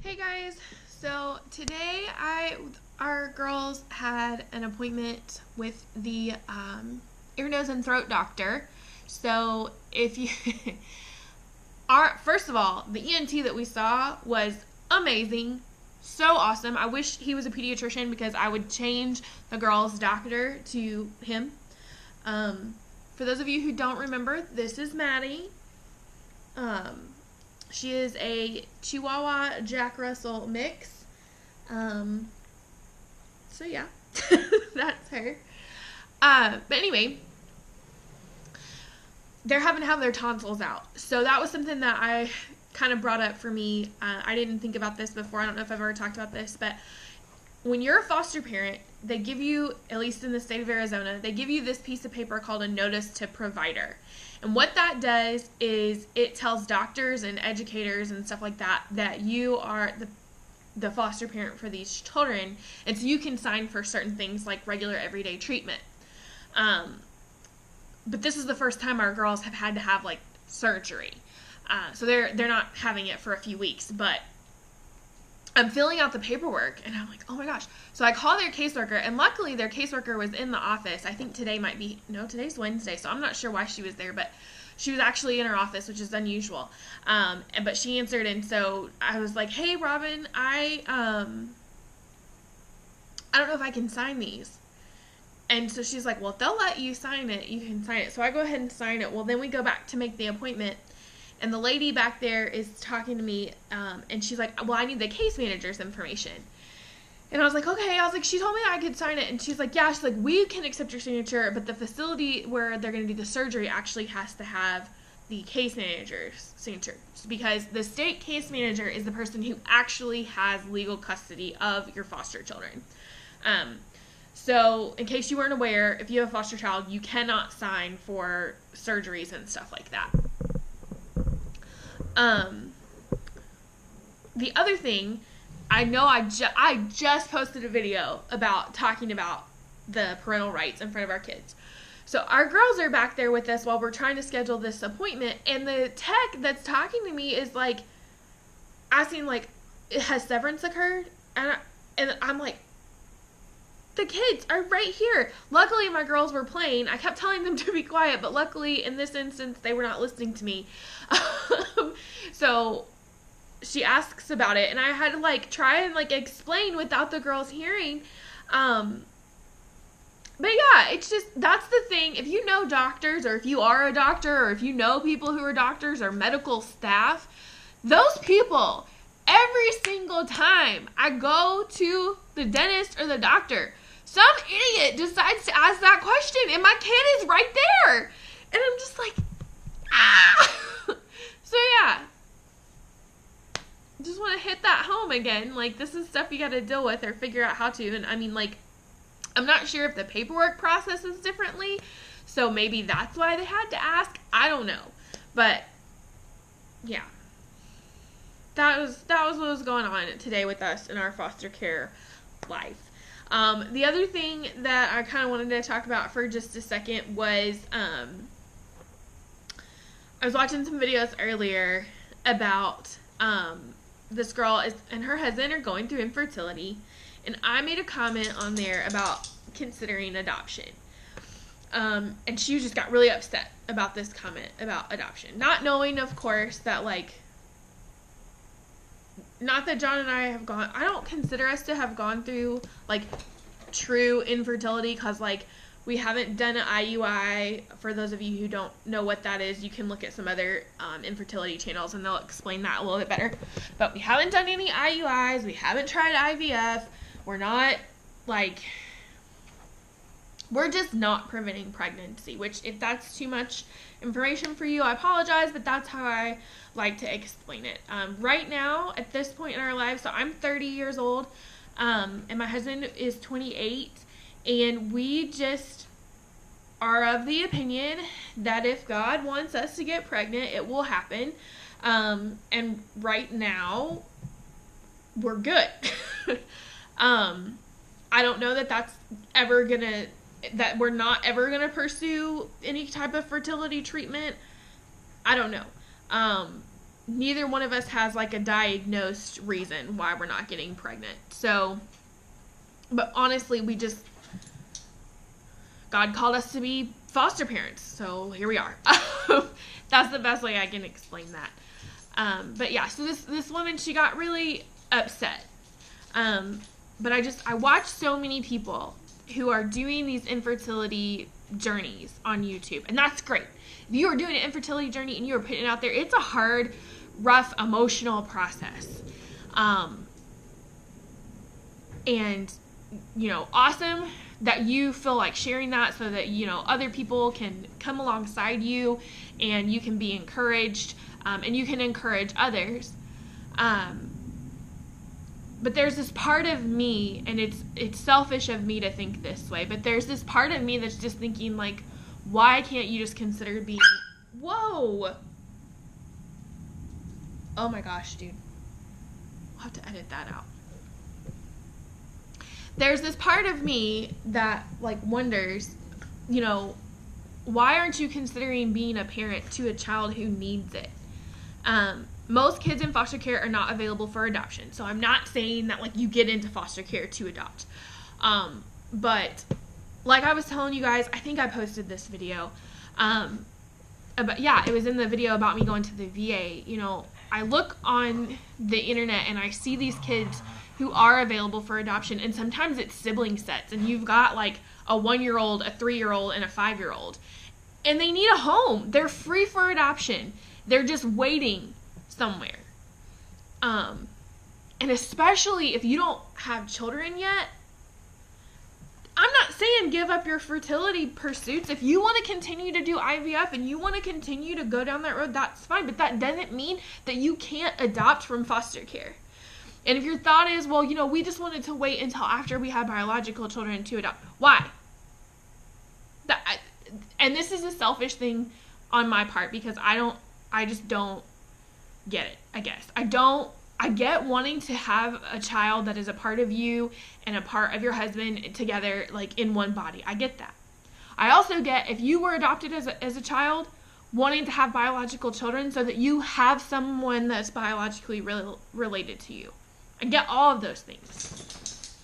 Hey guys, so today our girls had an appointment with the ear, nose, and throat doctor. So if you, first of all, the ENT that we saw was amazing, so awesome. I wish he was a pediatrician because I would change the girls' doctor to him. For those of you who don't remember, this is Maddie. She is a Chihuahua Jack Russell mix. So yeah, that's her. But anyway, they're having to have their tonsils out. So that was something that I kind of brought up for me. I didn't think about this before. I don't know if I've ever talked about this, but when you're a foster parent, they give you, at least in the state of Arizona, they give you this piece of paper called a notice to provider. And what that does is it tells doctors and educators and stuff like that that you are the foster parent for these children, and so you can sign for certain things like regular everyday treatment. But this is the first time our girls have had to have like surgery, so they're not having it for a few weeks. But I'm filling out the paperwork, and I'm like, oh my gosh. So I call their caseworker, and luckily their caseworker was in the office. I think today's Wednesday, so I'm not sure why she was there, but she was actually in her office, which is unusual. But she answered, and so I was like, hey, Robin, I don't know if I can sign these. And so she's like, well, if they'll let you sign it, you can sign it. So I go ahead and sign it. Well, then we go back to make the appointment. And the lady back there is talking to me, and she's like, well, I need the case manager's information. And I was like, okay. I was like, she told me I could sign it. And she's like, yeah. She's like, we can accept your signature, but the facility where they're going to do the surgery actually has to have the case manager's signature. Because the state case manager is the person who actually has legal custody of your foster children. So in case you weren't aware, if you have a foster child, you cannot sign for surgeries and stuff like that. The other thing, I know I just posted a video about talking about the parental rights in front of our kids. So our girls are back there with us while we're trying to schedule this appointment, and the tech that's talking to me is like asking like, has severance occurred? And I'm like, the kids are right here. Luckily, my girls were playing. I kept telling them to be quiet, but luckily, in this instance, they were not listening to me. So she asks about it, and I had to like try and like explain without the girls hearing. But yeah, it's just, that's the thing. If you know doctors, or if you are a doctor, or if you know people who are doctors or medical staff, those people, every single time I go to the dentist or the doctor, some idiot decides to ask that question, and my kid is right there. And I'm just like, ah! So yeah, just want to hit that home again. Like, this is stuff you got to deal with or figure out how to. And I mean, like, I'm not sure if the paperwork processes differently, so maybe that's why they had to ask. I don't know. But yeah, that was what was going on today with us in our foster care life. The other thing that I kind of wanted to talk about for just a second was I was watching some videos earlier about this girl and her husband are going through infertility, and I made a comment on there about considering adoption. And she just got really upset about this comment about adoption, not knowing, of course, that like, not that John and I don't consider us to have gone through like true infertility, because like we haven't done an IUI. For those of you who don't know what that is, you can look at some other infertility channels and they'll explain that a little bit better. But we haven't done any IUIs. We haven't tried IVF. We're not like, we're just not preventing pregnancy, which if that's too much information for you, I apologize, but that's how I like to explain it. Right now, at this point in our lives, so I'm 30 years old, and my husband is 28, and we just are of the opinion that if God wants us to get pregnant, it will happen. And right now, we're good. I don't know that that's ever gonna, that we're not ever gonna pursue any type of fertility treatment. I don't know. neither one of us has like a diagnosed reason why we're not getting pregnant. So, but honestly, God called us to be foster parents, so here we are. That's the best way I can explain that. But yeah, so this woman, she got really upset. But I watch so many people who are doing these infertility journeys on YouTube, and that's great. If you are doing an infertility journey and you are putting it out there, it's a hard, rough, emotional process. And, awesome that you feel like sharing that so that, other people can come alongside you and you can be encouraged, and you can encourage others. But there's this part of me, and it's selfish of me to think this way, but there's this part of me that's just thinking, like, why can't you just consider being... Whoa! Oh my gosh, dude. I'll have to edit that out. There's this part of me that, like, wonders, why aren't you considering being a parent to a child who needs it? Most kids in foster care are not available for adoption. So I'm not saying that, like, you get into foster care to adopt. But like I was telling you guys, I think I posted this video. But yeah, it was in the video about me going to the VA. I look on the internet and I see these kids who are available for adoption, and sometimes it's sibling sets, and you've got like a 1-year-old, a 3-year-old, and a 5-year-old, and they need a home. They're free for adoption. They're just waiting somewhere. And especially if you don't have children yet, I'm not saying give up your fertility pursuits. If you want to continue to do IVF and you want to continue to go down that road, that's fine. But that doesn't mean that you can't adopt from foster care. And if your thought is, well, we just wanted to wait until after we had biological children to adopt. Why? And this is a selfish thing on my part, because I just don't get it, I guess. I get wanting to have a child that is a part of you and a part of your husband together, like, in one body. I get that. I also get, if you were adopted as a child, wanting to have biological children so that you have someone that's biologically related to you. I get all of those things.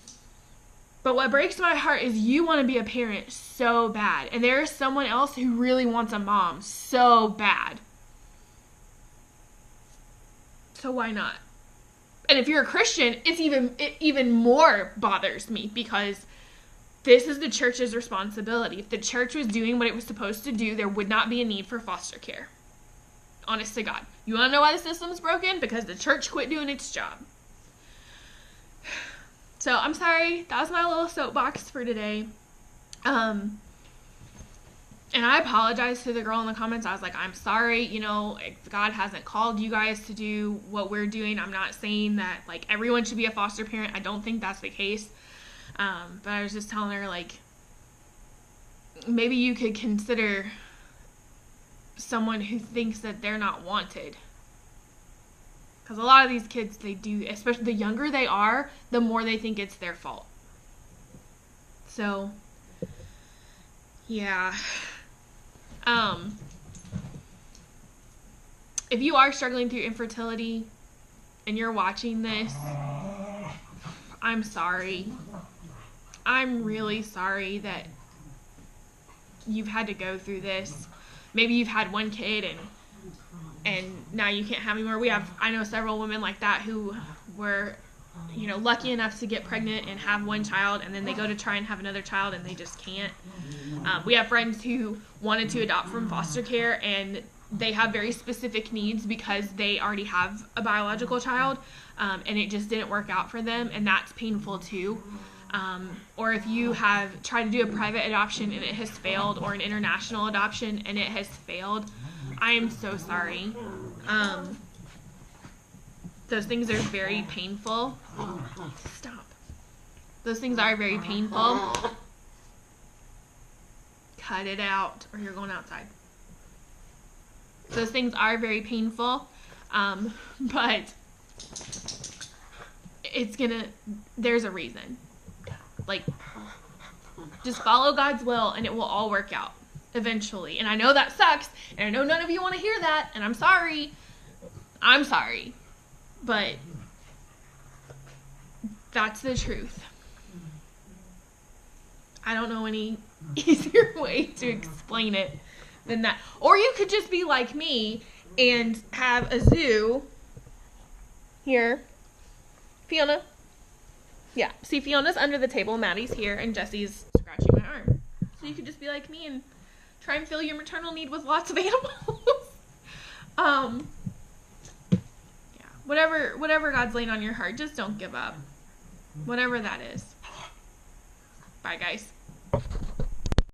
But what breaks my heart is you want to be a parent so bad, and there is someone else who really wants a mom so bad. So why not? And if you're a Christian, it even more bothers me, because this is the church's responsibility. If the church was doing what it was supposed to do, there would not be a need for foster care. Honest to God. You want to know why the system's broken? Because the church quit doing its job. So I'm sorry. That was my little soapbox for today. And I apologize to the girl in the comments. I was like, I'm sorry, if God hasn't called you guys to do what we're doing. I'm not saying that, like, everyone should be a foster parent. I don't think that's the case. But I was just telling her, like, maybe you could consider someone who thinks that they're not wanted. Because a lot of these kids, they do, especially the younger they are, the more they think it's their fault. So, yeah. If you are struggling through infertility and you're watching this, I'm sorry. I'm really sorry that you've had to go through this. Maybe you've had one kid and now you can't have any more. I know several women like that who were, lucky enough to get pregnant and have one child, and then they go to try and have another child and they just can't. We have friends who wanted to adopt from foster care, and they have very specific needs because they already have a biological child, and it just didn't work out for them, and that's painful too. Or if you have tried to do a private adoption and it has failed, or an international adoption and it has failed, I am so sorry. Those things are very painful. Stop. Those things are very painful. Cut it out, or you're going outside. Those things are very painful, but there's a reason. Like, just follow God's will and it will all work out eventually. And I know that sucks, and I know none of you want to hear that, and I'm sorry. I'm sorry, but that's the truth. I don't know any easier way to explain it than that. Or you could just be like me and have a zoo here. Fiona. Yeah. See, Fiona's under the table, Maddie's here, and Jesse's scratching my arm. So you could just be like me and try and fill your maternal need with lots of animals. Yeah. Whatever God's laying on your heart, just don't give up. Whatever that is. Bye, guys.